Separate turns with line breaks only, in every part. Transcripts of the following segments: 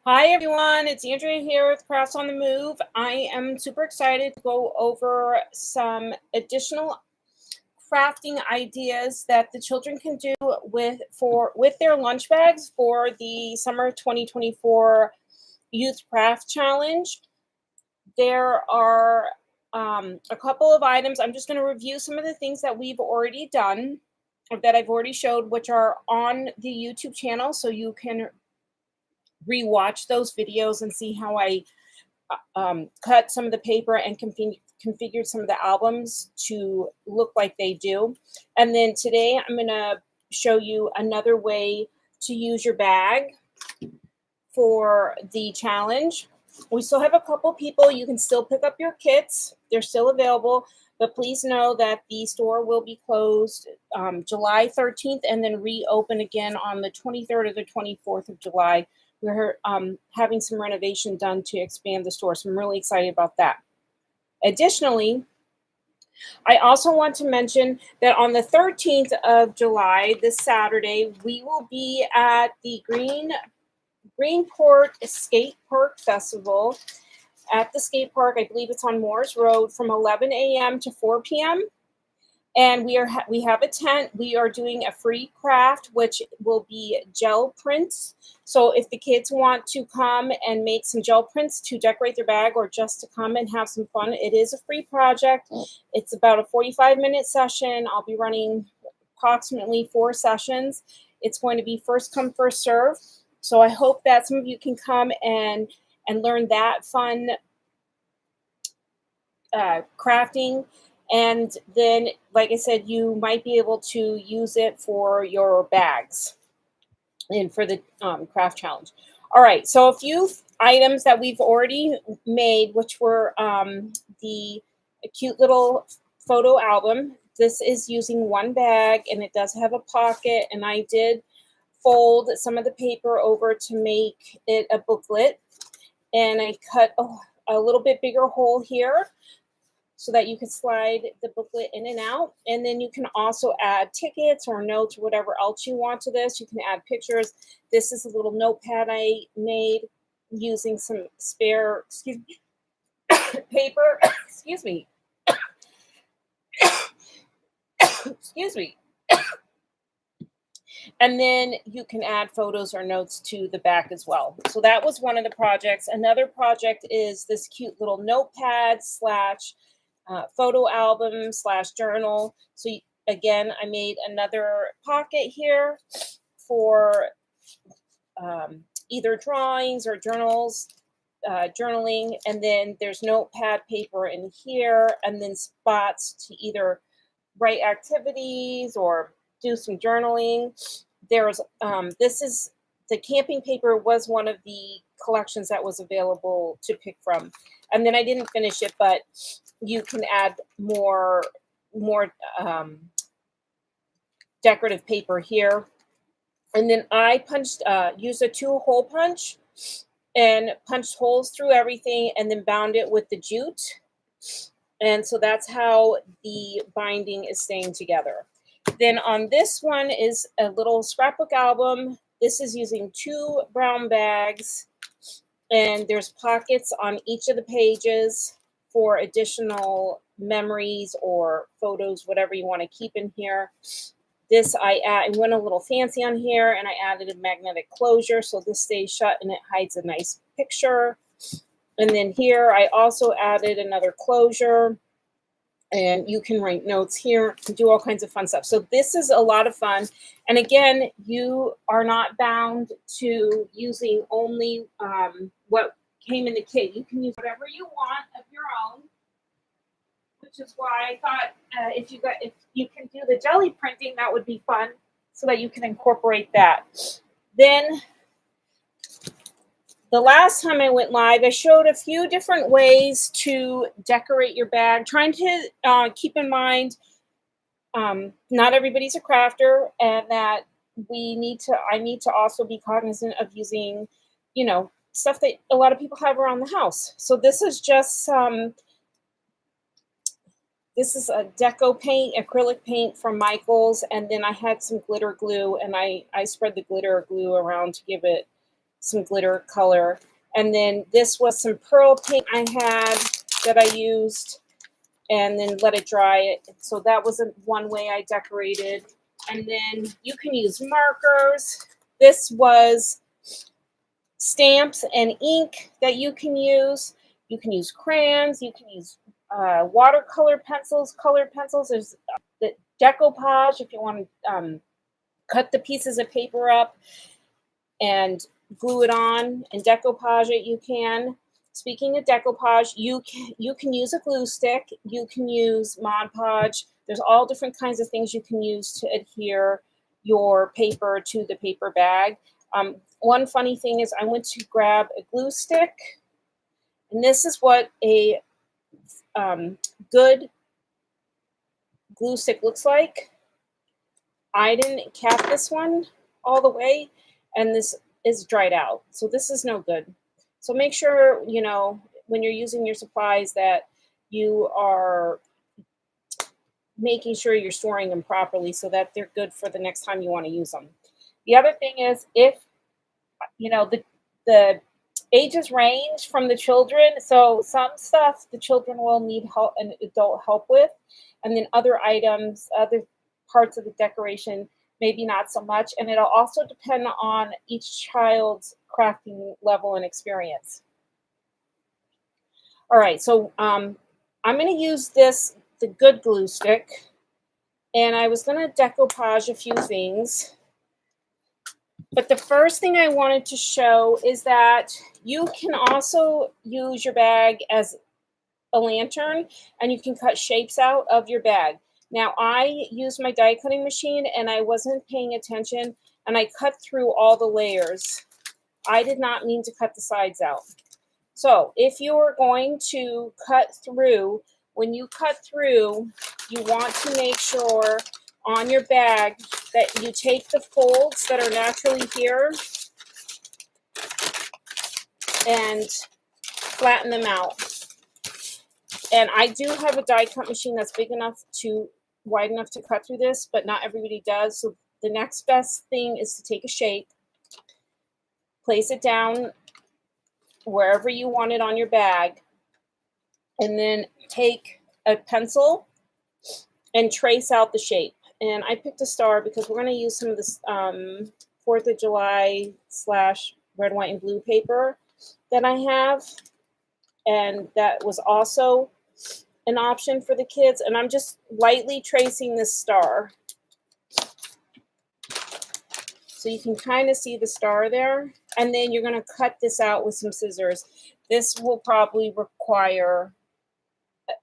Hi everyone, it's Andrea here with Crafts on the Move. I am super excited to go over some additional crafting ideas that the children can do with their lunch bags for the summer 2024 Youth Craft Challenge. There are a couple of items. I'm just going to review some of the things that we've already done, or that I've already showed, which are on the YouTube channel, so you can rewatch those videos and see how I cut some of the paper and configured some of the albums to look like they do. And then today I'm going to show you another way to use your bag for the challenge. We still have a couple people. You can still pick up your kits. They're still available. But please know that the store will be closed July 13th and then reopen again on the 23rd or the 24th of July. We're having some renovation done to expand the store, so I'm really excited about that. Additionally, I also want to mention that on the 13th of July, this Saturday, we will be at the Greenport Skate Park Festival at the skate park. I believe it's on Moores Road from 11 a.m. to 4 p.m. And we have a tent. We are doing a free craft, which will be gel prints. So if the kids want to come and make some gel prints to decorate their bag or just to come and have some fun, it is a free project. It's about a 45-minute session. I'll be running approximately 4 sessions. It's going to be first come, first serve. So I hope that some of you can come and learn that fun crafting. And then, like I said, you might be able to use it for your bags and for the craft challenge. All right, so a few items that we've already made, which were the cute little photo album. This is using one bag, and it does have a pocket, and I did fold some of the paper over to make it a booklet. And I cut a little bit bigger hole here so that you can slide the booklet in and out. And then you can also add tickets or notes or whatever else you want to this. You can add pictures. This is a little notepad I made using some spare, paper. Excuse me. Excuse me. And then you can add photos or notes to the back as well. So that was one of the projects. Another project is this cute little notepad slash photo album slash journal. So again, I made another pocket here for either drawings or journals, journaling. And then there's notepad paper in here, and then spots to either write activities or do some journaling. There's this is the camping paper was one of the collections that was available to pick from, and then I didn't finish it, but you can add more decorative paper here. And then I used a 2-hole punch and punched holes through everything, and then bound it with the jute. And so that's how the binding is staying together. Then on this one is a little scrapbook album. This is using 2 brown bags, and there's pockets on each of the pages for additional memories or photos, whatever you want to keep in here. This I went a little fancy on here, and I added a magnetic closure so this stays shut and it hides a nice picture. And then here I also added another closure, and you can write notes here and do all kinds of fun stuff. So this is a lot of fun. And again, you are not bound to using only what came in the kit. You can use whatever you want of your own, which is why I thought if you can do the jelly printing, that would be fun, so that you can incorporate that. Then the last time I went live, I showed a few different ways to decorate your bag, trying to keep in mind not everybody's a crafter, and that I need to also be cognizant of using, stuff that a lot of people have around the house. So this is just this is a deco paint, acrylic paint from Michaels, and then I had some glitter glue, and I spread the glitter glue around to give it some glitter color. And then this was some pearl paint I had that I used, and then let it dry. So that was one way I decorated. And then you can use markers. This was stamps and ink that you can use. You can use crayons. You can use watercolor pencils, colored pencils. There's the decoupage if you want to cut the pieces of paper up and glue it on and decoupage it. You can. Speaking of decoupage, you can use a glue stick. You can use Mod Podge. There's all different kinds of things you can use to adhere your paper to the paper bag. One funny thing is I went to grab a glue stick, and this is what a good glue stick looks like. I didn't cap this one all the way, and this is dried out. So this is no good. So make sure, you know, when you're using your supplies that you are making sure you're storing them properly so that they're good for the next time you want to use them. The other thing is, if, you know, the ages range from the children. So some stuff the children will need help and adult help with, and then other items, other parts of the decoration, maybe not so much. And it'll also depend on each child's crafting level and experience. All right, so I'm going to use the good glue stick, and I was going to decoupage a few things. But the first thing I wanted to show is that you can also use your bag as a lantern, and you can cut shapes out of your bag. Now, I used my die cutting machine, and I wasn't paying attention, and I cut through all the layers. I did not mean to cut the sides out. So if you are going to cut through, when you cut through, you want to make sure on your bag that you take the folds that are naturally here and flatten them out. And I do have a die cut machine that's wide enough to cut through this, but not everybody does. So the next best thing is to take a shape, place it down wherever you want it on your bag, and then take a pencil and trace out the shape. And I picked a star because we're going to use some of this 4th of July / red, white, and blue paper that I have. And that was also an option for the kids. And I'm just lightly tracing this star. So you can kind of see the star there. And then you're going to cut this out with some scissors. This will probably require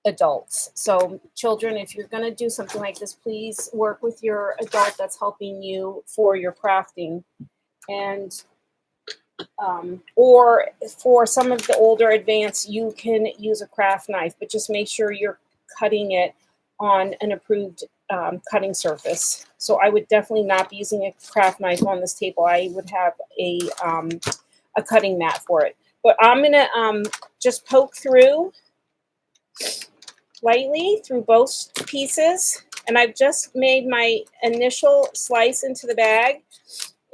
adults. So children, if you're going to do something like this, please work with your adult that's helping you for your crafting. And or for some of the older advanced, you can use a craft knife, but just make sure you're cutting it on an approved cutting surface. So I would definitely not be using a craft knife on this table. I would have a cutting mat for it. But I'm going to just poke through lightly through both pieces. And I've just made my initial slice into the bag.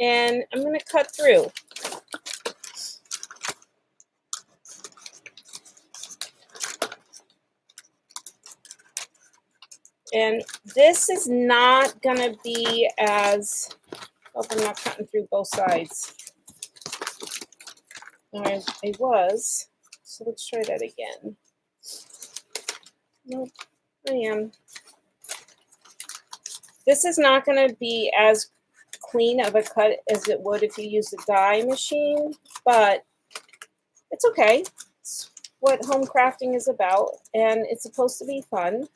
And I'm going to cut through. And this is not going to be as, oh, I'm not cutting through both sides. I was, so let's try that again. Nope, I am. This is not going to be as clean of a cut as it would if you use a die machine, but it's okay. It's what home crafting is about, and it's supposed to be fun.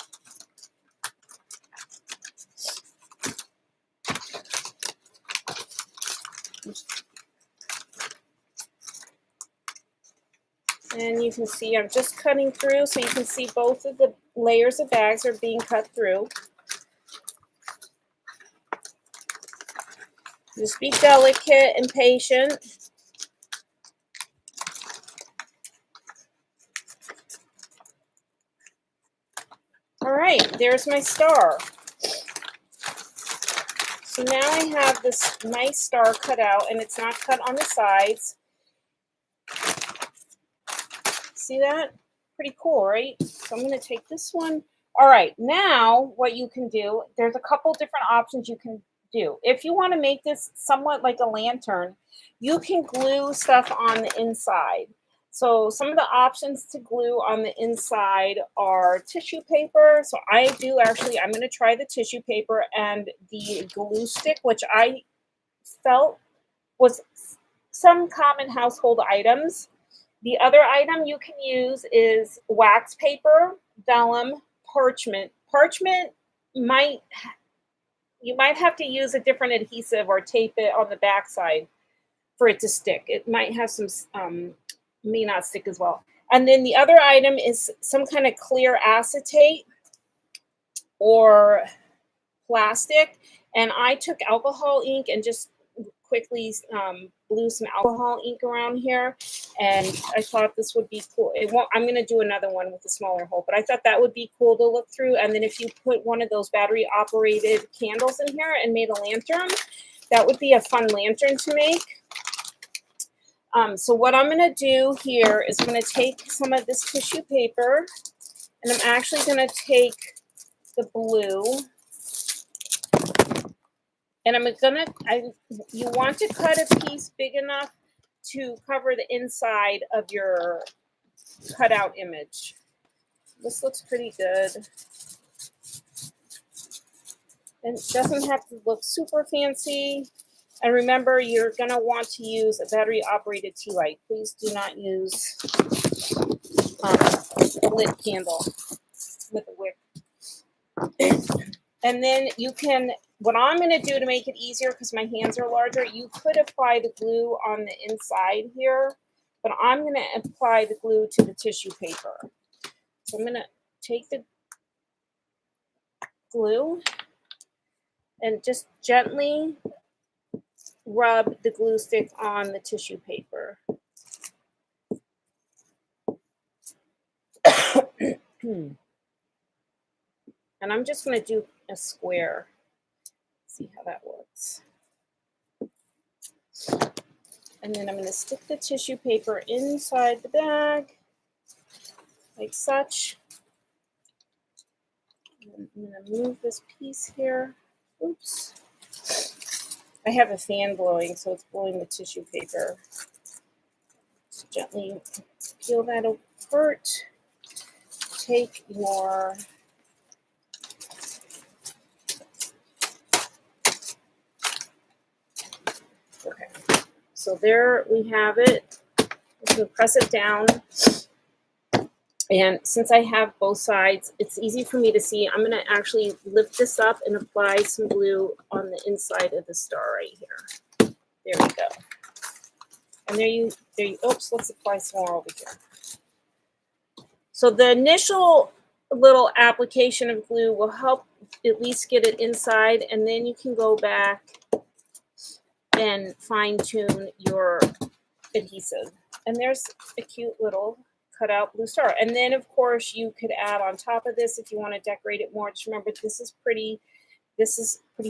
And you can see I'm just cutting through, so you can see both of the layers of bags are being cut through. Just be delicate and patient. All right, there's my star. So now I have this nice star cut out, and it's not cut on the sides. See that? Pretty cool, right? So I'm going to take this one. All right, now what you can do, there's a couple different options you can do. If you want to make this somewhat like a lantern, you can glue stuff on the inside. So some of the options to glue on the inside are tissue paper. So I do actually, I'm going to try the tissue paper and the glue stick, which I felt was some common household items. The other item you can use is wax paper, vellum, parchment. Parchment you might have to use a different adhesive or tape it on the backside for it to stick. It might have some may not stick as well. And then the other item is some kind of clear acetate or plastic. And I took alcohol ink and just quickly blew some alcohol ink around here, and I thought this would be cool. I'm going to do another one with a smaller hole, but I thought that would be cool to look through. And then if you put one of those battery operated candles in here and made a lantern, that would be a fun lantern to make. So what I'm going to do here is I'm going to take some of this tissue paper, and I'm actually going to take the blue. And you want to cut a piece big enough to cover the inside of your cutout image. This looks pretty good. And it doesn't have to look super fancy. And remember, you're going to want to use a battery-operated tea light. Please do not use a lit candle with a wick. And then you can, what I'm going to do to make it easier, because my hands are larger, you could apply the glue on the inside here, but I'm going to apply the glue to the tissue paper. So I'm going to take the glue and just gently rub the glue stick on the tissue paper. And I'm just going to do a square. See how that works. And then I'm going to stick the tissue paper inside the bag, like such. And I'm going to move this piece here. Oops. I have a fan blowing, so it's blowing the tissue paper. Just gently peel that apart. Take your okay. So there we have it. I'm going to press it down. And since I have both sides, it's easy for me to see. I'm going to actually lift this up and apply some glue on the inside of the star right here. There we go. And there you, oops, let's apply some more over here. So the initial little application of glue will help at least get it inside, and then you can go back and fine tune your adhesive. And there's a cute little cutout blue star. And then of course you could add on top of this if you want to decorate it more. Just remember, this is pretty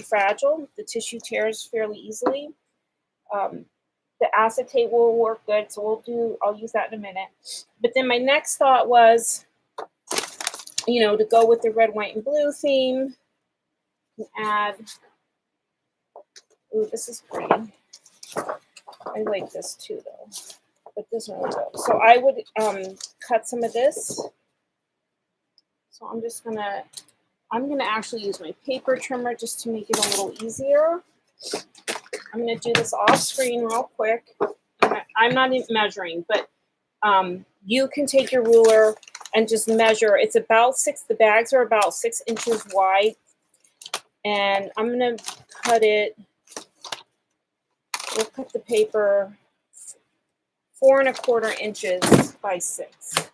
fragile. The tissue tears fairly easily. The acetate will work good, so I'll use that in a minute. But then my next thought was, to go with the red, white, and blue theme, add, ooh, this is pretty. I like this too though, but this one will go. So I would cut some of this. So I'm gonna actually use my paper trimmer just to make it a little easier. I'm going to do this off screen real quick. I'm not measuring, but you can take your ruler and just measure. It's about the bags are about 6 inches wide. And I'm going to cut it, we'll cut the paper 4 1/4 inches by 6.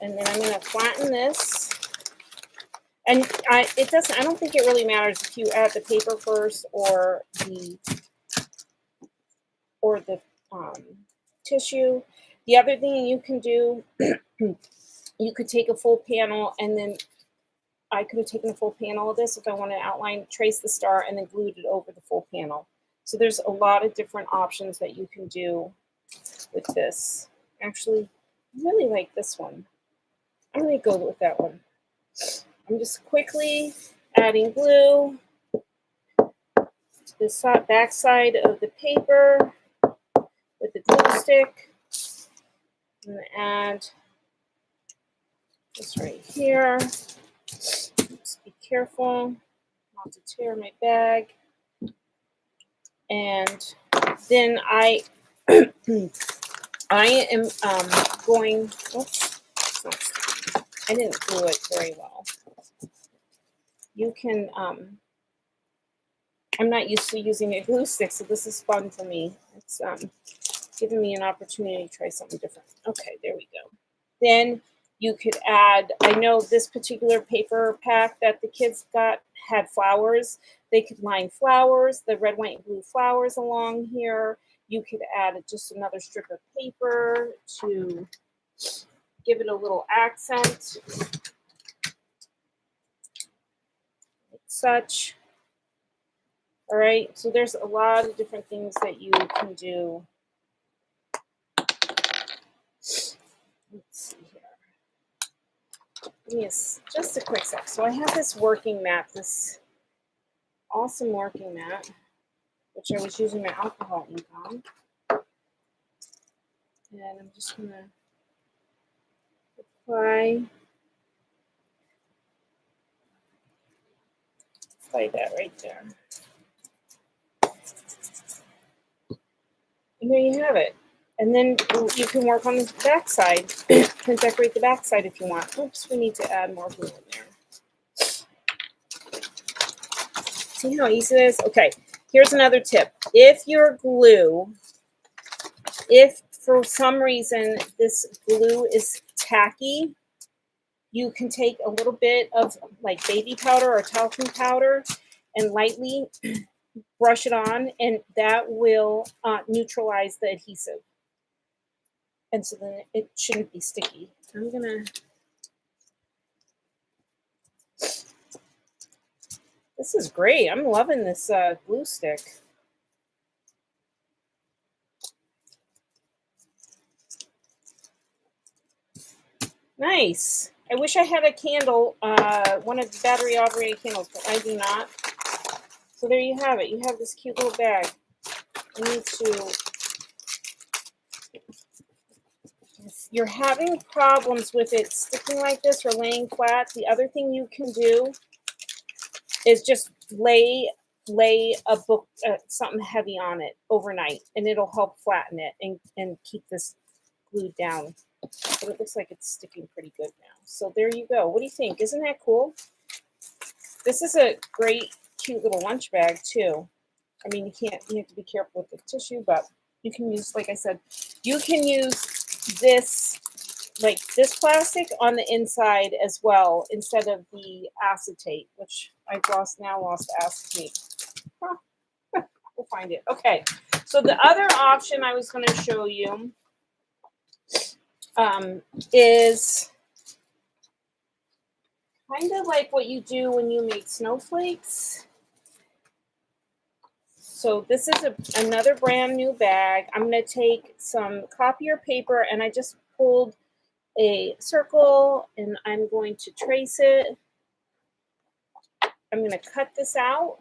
And then I'm going to flatten this. And I don't think it really matters if you add the paper first or the tissue. The other thing you can do, you could take a full panel and then I could have taken a full panel of this if I wanted to outline, trace the star, and then glued it over the full panel. So there's a lot of different options that you can do with this. Actually, I really like this one. I'm going to go with that one. I'm just quickly adding glue to the back side of the paper with the glue stick. I'm going to add this right here. Just be careful not to tear my bag. And then I am going, oops, I didn't glue it very well. You can, I'm not used to using a glue stick, so this is fun for me. It's giving me an opportunity to try something different. Okay, there we go. Then you could add, I know this particular paper pack that the kids got had flowers. They could line flowers, the red, white, and blue flowers along here. You could add just another strip of paper to give it a little accent. Like such. All right, so there's a lot of different things that you can do. Let's see here. Give me just a quick sec. So I have this working mat, this awesome working mat, which I was using my alcohol ink on. And I'm just going to apply that right there. And there you have it. And then you can work on the back side and decorate the back side if you want. Oops, we need to add more glue in there. See how easy it is? Okay, here's another tip. If your glue, if for some reason this glue is tacky, you can take a little bit of like baby powder or talcum powder and lightly brush it on, and that will neutralize the adhesive. And so then it shouldn't be sticky. I'm gonna, this is great. I'm loving this glue stick. Nice. I wish I had a candle, one of the battery operated candles, but I do not. So there you have it. You have this cute little bag. I need to, if you're having problems with it sticking like this or laying flat, the other thing you can do is just lay a book, something heavy on it overnight, and it'll help flatten it and keep this glued down. But it looks like it's sticking pretty good now. So there you go. What do you think? Isn't that cool? This is a great, cute little lunch bag too. I mean, you have to be careful with the tissue, but you can use, like I said, you can use this, like this plastic on the inside as well, instead of the acetate, which I've now lost acetate. Huh. We'll find it. Okay. So the other option I was going to show you is kind of like what you do when you make snowflakes. So this is another brand new bag. I'm going to take some copier paper, and I just pulled a circle, and I'm going to trace it. I'm going to cut this out.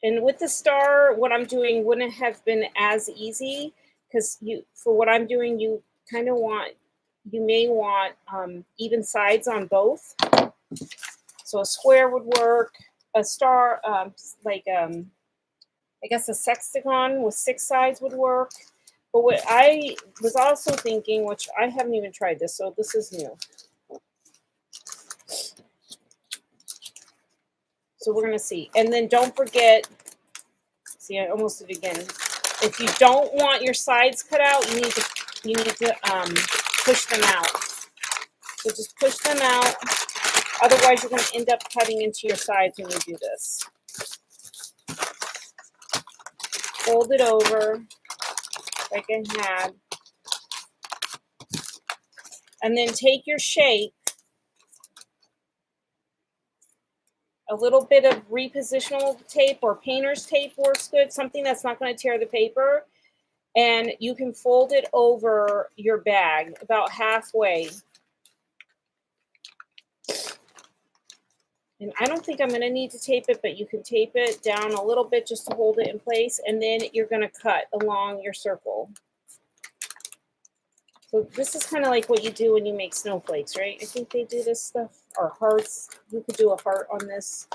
And with the star, what I'm doing wouldn't have been as easy, because for what I'm doing, you may want even sides on both. So a square would work. A star, I guess a sextagon with 6 sides would work. But what I was also thinking, which I haven't even tried this, so this is new. So we're going to see. And then don't forget, see, I almost did it again. If you don't want your sides cut out, you need to push them out. So just push them out. Otherwise, you're going to end up cutting into your sides when you do this. fold it over like I had, and then take your shape, a little bit of repositional tape or painter's tape works good, something that's not going to tear the paper, and you can fold it over your bag about halfway. And I don't think I'm going to need to tape it, but you can tape it down a little bit just to hold it in place, and then you're going to cut along your circle. So this is kind of like what you do when you make snowflakes, right? I think they do this stuff, or hearts. You could do a heart on this.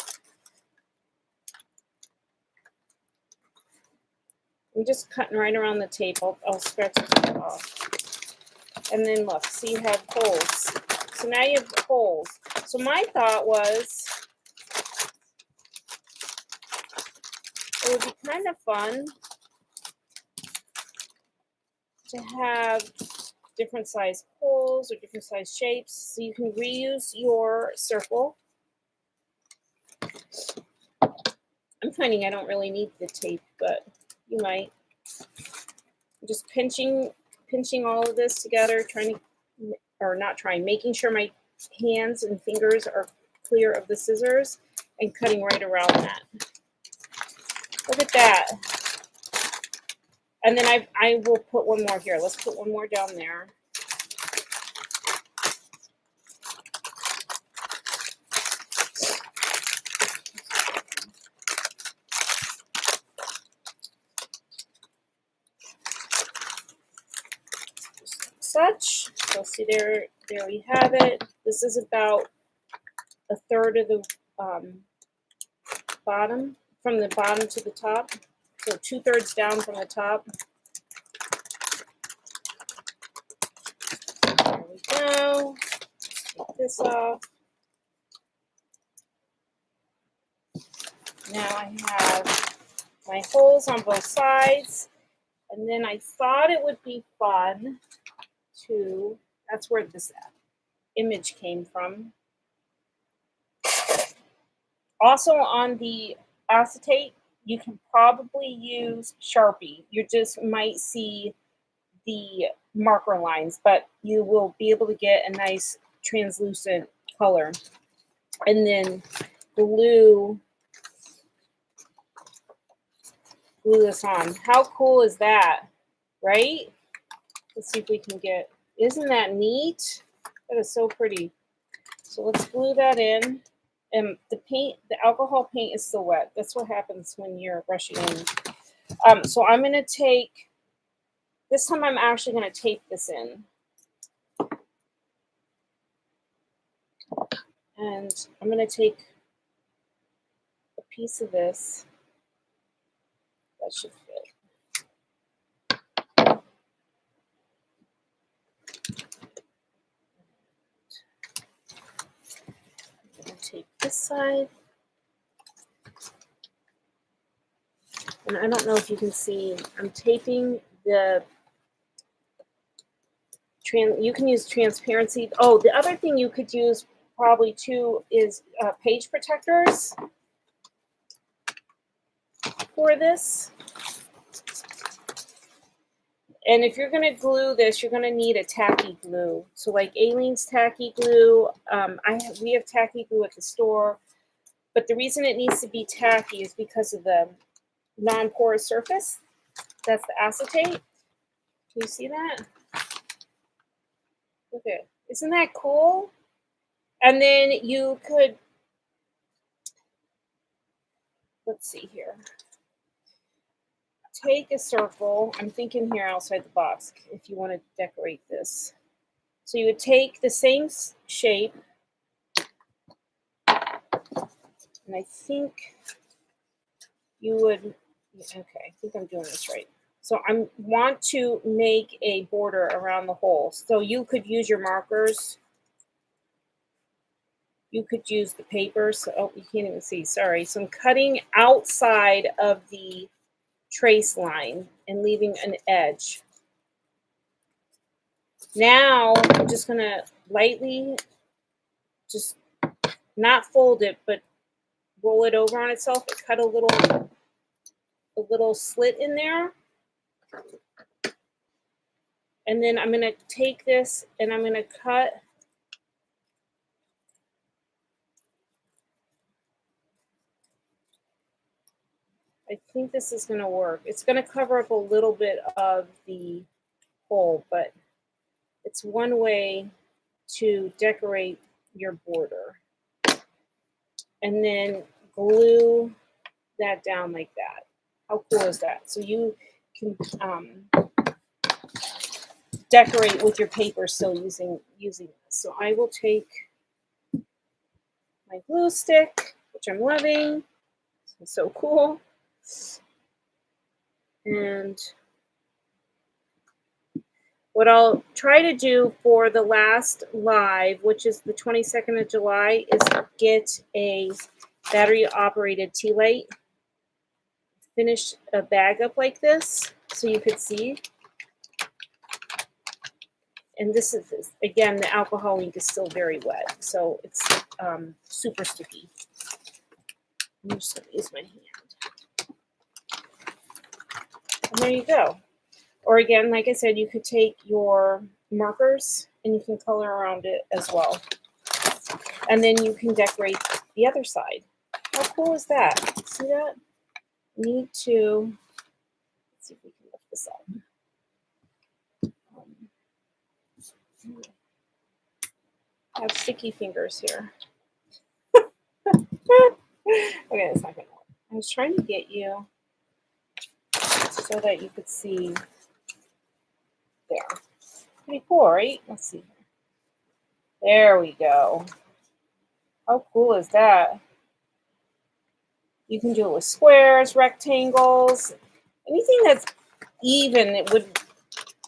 I'm just cutting right around the tape. I'll scratch it off. And then look, see, you have holes. So now you have holes. So my thought was it would be kind of fun to have different size holes or different size shapes, so you can reuse your circle. I'm finding I don't really need the tape, but you might. I'm just pinching all of this together, making sure my hands and fingers are clear of the scissors and cutting right around that. Look at that. And then I will put one more here. Let's put one more down there. Such. So see there we have it. This is about a third of the bottom, from the bottom to the top. So 2/3 down from the top. There we go. Take this off. Now I have my holes on both sides. And then I thought it would be fun to, that's where this image came from. Also on the acetate, you can probably use Sharpie. You just might see the marker lines, but you will be able to get a nice translucent color. And then glue this on. How cool is that, right? Let's see if we can get, isn't that neat? That is so pretty. So let's glue that in. And the alcohol paint is still wet. That's what happens when you're brushing in. So I'm going to take, this time I'm actually going to tape this in. And I'm going to take a piece of this. That should fit. I'm going to take this side. And I don't know if you can see, I'm taping the, you can use transparency. Oh, the other thing you could use probably too is page protectors for this. And if you're going to glue this, you're going to need a tacky glue. So like Aleene's tacky glue, we have tacky glue at the store. But the reason it needs to be tacky is because of the non-porous surface. That's the acetate. Can you see that? Look at it. Isn't that cool? And then you could, let's see here. Take a circle. I'm thinking here outside the box if you want to decorate this. So you would take the same shape, and I think you would, okay, I think I'm doing this right. So I want to make a border around the hole. So you could use your markers. You could use the paper. So, oh, you can't even see, sorry. So I'm cutting outside of the trace line and leaving an edge. Now I'm just going to lightly, just not fold it, but roll it over on itself and cut a little a little slit in there. And then I'm going to take this and I'm going to cut. I think this is going to work. It's going to cover up a little bit of the hole, but it's one way to decorate your border. And then glue that down like that. How cool is that? So you can decorate with your paper still using this. So I will take my glue stick, which I'm loving. It's so cool. And what I'll try to do for the last live, which is the 22nd of July, is get a battery operated tea light. Finish a bag up like this so you could see. And this is, again, the alcohol ink is still very wet, so it's super sticky. I'm just going to use my hand. And there you go. Or again, like I said, you could take your markers and you can color around it as well. And then you can decorate the other side. How cool is that? See that? Need to, let's see if we can lift this up. I have sticky fingers here. Okay, that's not going to work. I was trying to get you so that you could see there. Pretty cool, right? Let's see. There we go. How cool is that? You can do it with squares, rectangles, anything that's even. It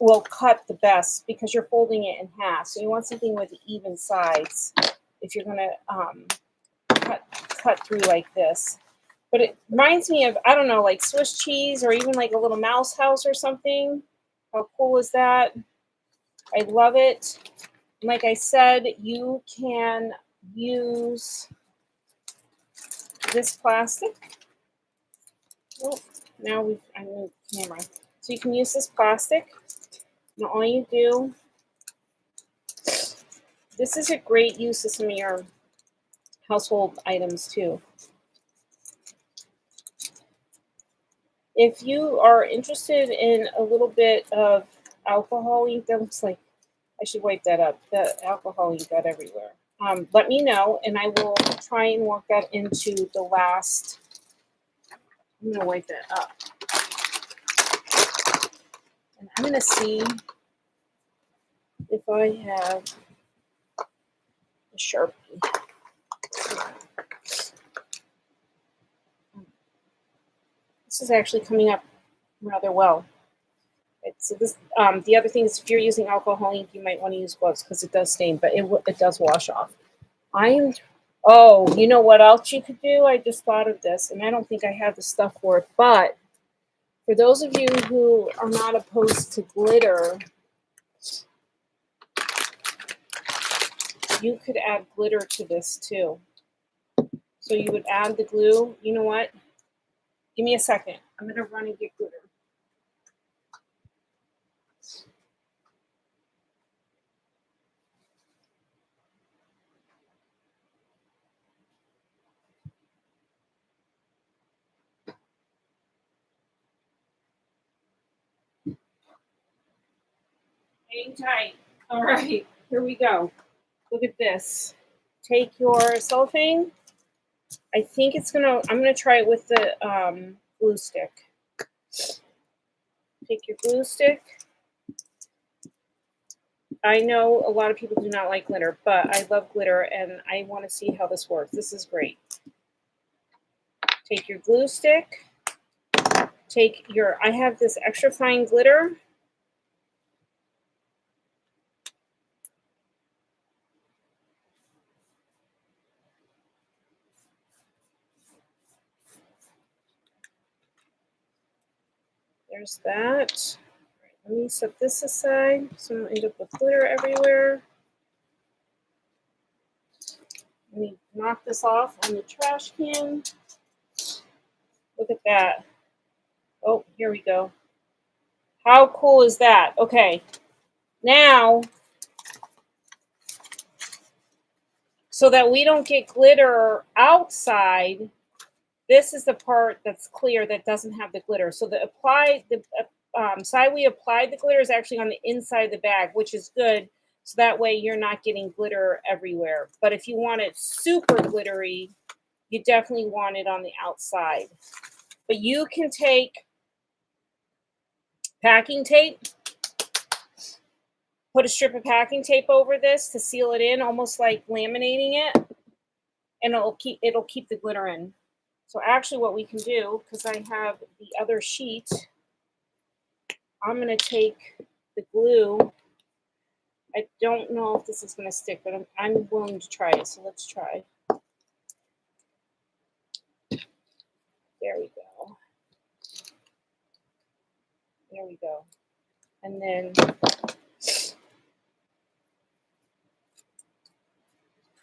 will cut the best because you're folding it in half. So you want something with even sides if you're going to cut through like this. But it reminds me of, I don't know, like Swiss cheese or even like a little mouse house or something. How cool is that? I love it. Like I said, you can use this plastic. Oh, now I moved the camera. So you can use this plastic. And all you do, this is a great use of some of your household items too. If you are interested in a little bit of alcohol ink, that looks like I should wipe that up. The alcohol ink got everywhere. Let me know, and I will try and work that into the last. I'm going to wipe that up. And I'm going to see if I have a Sharpie. This is actually coming up rather well. So this, the other thing is, if you're using alcohol ink, you might want to use gloves because it does stain, but it does wash off. Oh, you know what else you could do? I just thought of this, and I don't think I have the stuff for it, but for those of you who are not opposed to glitter, you could add glitter to this too. So you would add the glue. You know what? Give me a second. I'm going to run and get glitter. Hang tight. All right, here we go. Look at this. Take your cellophane. I think I'm gonna try it with the glue stick. Take your glue stick. I know a lot of people do not like glitter, but I love glitter and I want to see how this works. This is great. Take your glue stick. I have this extra fine glitter. There's that. Let me set this aside so I don't end up with glitter everywhere. Let me knock this off on the trash can. Look at that. Oh, here we go. How cool is that? Okay, now, so that we don't get glitter outside, this is the part that's clear that doesn't have the glitter. So the side we applied the glitter is actually on the inside of the bag, which is good. So that way you're not getting glitter everywhere. But if you want it super glittery, you definitely want it on the outside. But you can take packing tape, put a strip of packing tape over this to seal it in, almost like laminating it, and it'll keep the glitter in. So actually what we can do, because I have the other sheet, I'm going to take the glue. I don't know if this is going to stick, but I'm willing to try it. So let's try. There we go. There we go. And then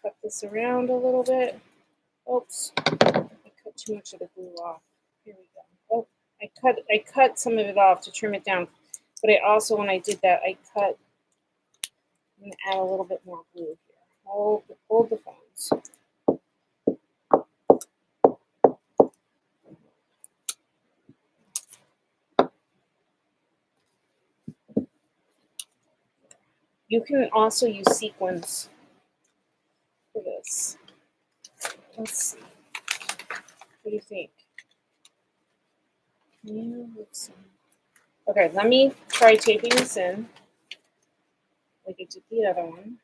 cut this around a little bit. Oops, I cut too much of the glue off. Here we go. Oh, I cut some of it off to trim it down. But I also, when I did that, I'm going to add a little bit more glue here. Hold the phones. You can also use sequins for this. Let's see. What do you think? Yeah, let's see. Okay, let me try taping this in like I did the other one.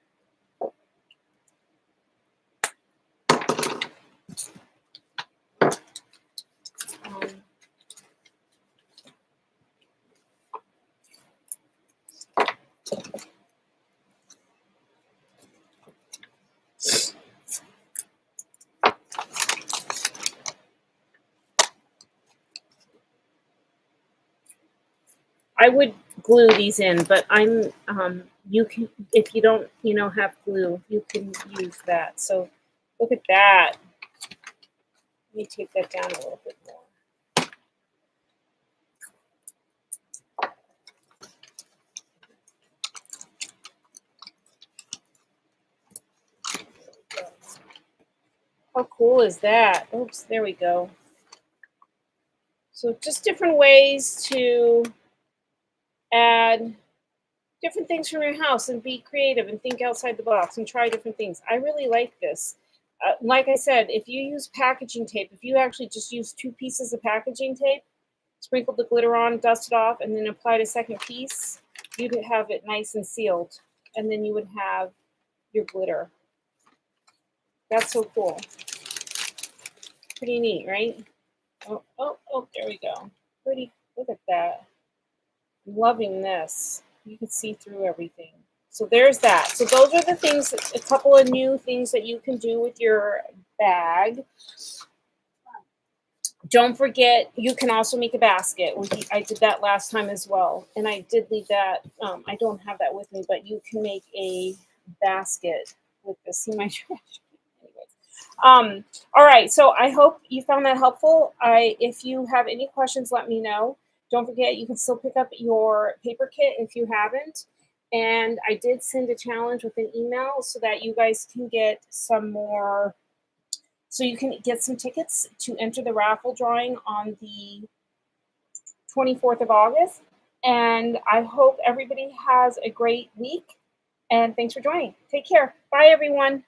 I would glue these in, but you can, if you don't, have glue, you can use that. So look at that. Let me take that down a little bit more. How cool is that? Oops, there we go. So just different ways to add different things from your house and be creative and think outside the box and try different things. I really like this. Like I said, if you use packaging tape, if you actually just use 2 pieces of packaging tape, sprinkle the glitter on, dust it off, and then apply a second piece, you'd have it nice and sealed. And then you would have your glitter. That's so cool. Pretty neat, right? Oh, there we go. Pretty, look at that. I'm loving this. You can see through everything. So there's that. So those are the things, a couple of new things that you can do with your bag. Don't forget, you can also make a basket. I did that last time as well. And I did leave that. I don't have that with me, but you can make a basket with this. See my trash? Anyways. All right. So I hope you found that helpful. If you have any questions, let me know. Don't forget, you can still pick up your paper kit if you haven't. And I did send a challenge with an email so that you guys can get some more. So you can get some tickets to enter the raffle drawing on the 24th of August. And I hope everybody has a great week. And thanks for joining. Take care. Bye, everyone.